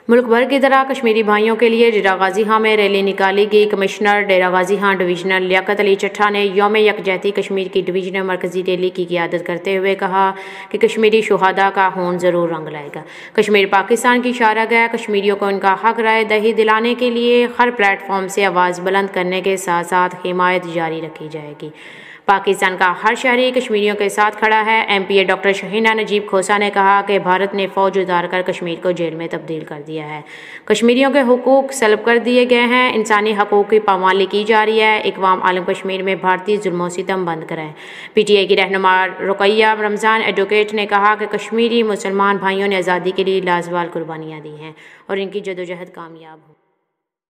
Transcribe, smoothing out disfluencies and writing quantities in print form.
मुल्क भर की तरह कश्मीरी भाइयों के लिए डेरा गाजी खां में रैली निकाली गई। कमिश्नर डेरा गाजी खां डिवीजनल लियाकत अली चट्ठा ने यौम यकजहती कश्मीर की डिवीजनल मरकजी रैली की क़ियादत करते हुए कहा कि कश्मीरी शुहदा का खून ज़रूर रंग लाएगा। कश्मीर पाकिस्तान की शारग है। कश्मीरियों को इनका हक राय दही दिलाने के लिए हर प्लेटफॉर्म से आवाज़ बुलंद करने के साथ साथ हिमायत जारी रखी जाएगी। पाकिस्तान का हर शहरी कश्मीरियों के साथ खड़ा है। MPA डॉक्टर शहीना नजीब खोसा ने कहा कि भारत ने फ़ौज उतारकर कश्मीर को जेल में तब्दील कर दिया है। कश्मीरियों के हुकूक सल्ब कर दिए गए हैं। इंसानी हकूक़ की पामाली की जा रही है। इक़वाम आलम कश्मीर में भारतीय जुल्म सितम बंद कराएं। PTI की रहनुमा रुकैया रमज़ान एडवोकेट ने कहा कि कश्मीरी मुसलमान भाइयों ने आज़ादी के लिए लाजवाब कुर्बानियाँ दी हैं और इनकी जदोजहद कामयाब हो।